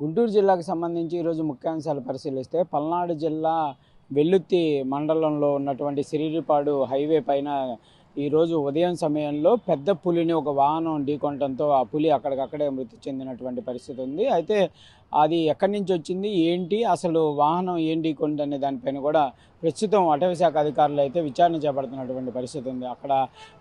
గుంటూరు జిల్లాకు సంబంధించి ఈరోజు ముఖ్యాంశాలు పరిశీలిస్తే పల్నాడు జిల్లా వెల్లుత్తి మండలంలో ఉన్నటువంటి సిరిరిపాడు హైవే పైన ఈరోజు ఉదయం సమయంలో పెద్ద పులిని ఒక వాహనం ఢీకొనడంతో ఆ పులి అక్కడికక్కడే మృతి చెందినటువంటి పరిస్థితి ఉంది. అయితే అది ఎక్కడి నుంచి వచ్చింది, ఏంటి, అసలు వాహనం ఏం ఢీకొంది అనే దానిపైన కూడా ప్రస్తుతం అటవీ శాఖ అధికారులు అయితే విచారణ చేపడుతున్నటువంటి పరిస్థితి ఉంది. అక్కడ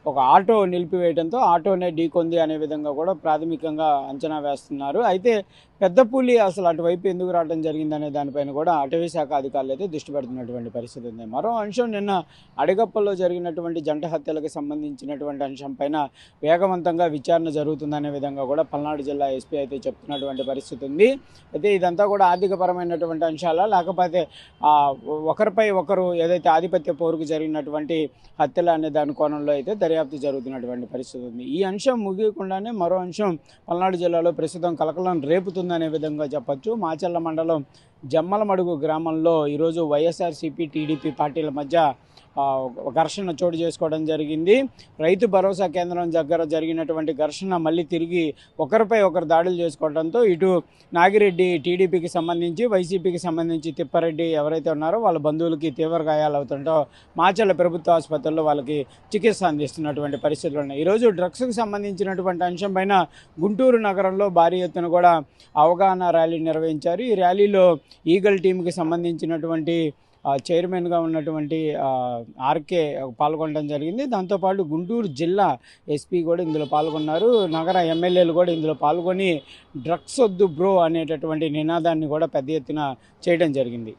ఒక ఆటో నిలిపివేయడంతో ఆటోనే ఢీకొంది అనే విధంగా కూడా ప్రాథమికంగా అంచనా వేస్తున్నారు. అయితే పెద్ద పులి అసలు అటువైపు ఎందుకు రావడం జరిగిందనే దానిపైన కూడా అటవీ శాఖ అధికారులు అయితే దృష్టి పెడుతున్నటువంటి పరిస్థితి ఉంది. మరో అంశం, నిన్న అడగప్పలో జరిగినటువంటి జంట హత్యలకు సంబంధించినటువంటి అంశం పైన వేగవంతంగా విచారణ జరుగుతుందనే విధంగా కూడా పల్నాడు జిల్లా ఎస్పీ అయితే చెప్తున్నటువంటి పరిస్థితి ఉంది. అయితే ఇదంతా కూడా ఆర్థికపరమైనటువంటి అంశాలా, లేకపోతే ఒకరిపై ఒకరు ఏదైతే ఆధిపత్య పోరుకు జరిగినటువంటి హత్యలు అనే దాని కోణంలో అయితే దర్యాప్తు జరుగుతున్నటువంటి పరిస్థితి ఉంది. ఈ అంశం ముగియకుండానే మరో అంశం పల్నాడు జిల్లాలో ప్రస్తుతం కలకలం రేపుతుందనే విధంగా చెప్పొచ్చు. మాచర్ల మండలం జమ్మలమడుగు గ్రామంలో ఈరోజు వైఎస్ఆర్సీపీ టీడీపీ పార్టీల మధ్య ఘర్షణ చోటు చేసుకోవడం జరిగింది. రైతు భరోసా కేంద్రం దగ్గర జరిగినటువంటి ఘర్షణ మళ్ళీ తిరిగి ఒకరిపై ఒకరు దాడులు చేసుకోవడంతో ఇటు నాగిరెడ్డి టీడీపీకి సంబంధించి, వైసీపీకి సంబంధించి తిప్పారెడ్డి ఎవరైతే ఉన్నారో వాళ్ళ బంధువులకి తీవ్ర గాయాలు అవుతుంటో మాచర్ల ప్రభుత్వ ఆసుపత్రుల్లో వాళ్ళకి చికిత్స అందిస్తున్నటువంటి పరిస్థితులు ఉన్నాయి. ఈరోజు డ్రగ్స్కి సంబంధించినటువంటి అంశం పైన గుంటూరు నగరంలో భారీ ఎత్తున కూడా అవగాహన ర్యాలీ నిర్వహించారు. ఈ ర్యాలీలో ఈగల్ టీంకి సంబంధించినటువంటి చైర్మన్గా ఉన్నటువంటి ఆర్కే పాల్గొనడం జరిగింది. దాంతోపాటు గుంటూరు జిల్లా ఎస్పీ కూడా ఇందులో పాల్గొన్నారు. నగర ఎమ్మెల్యేలు కూడా ఇందులో పాల్గొని డ్రగ్స్ వద్దు బ్రో అనేటటువంటి నినాదాన్ని కూడా పెద్ద ఎత్తున చేయడం జరిగింది.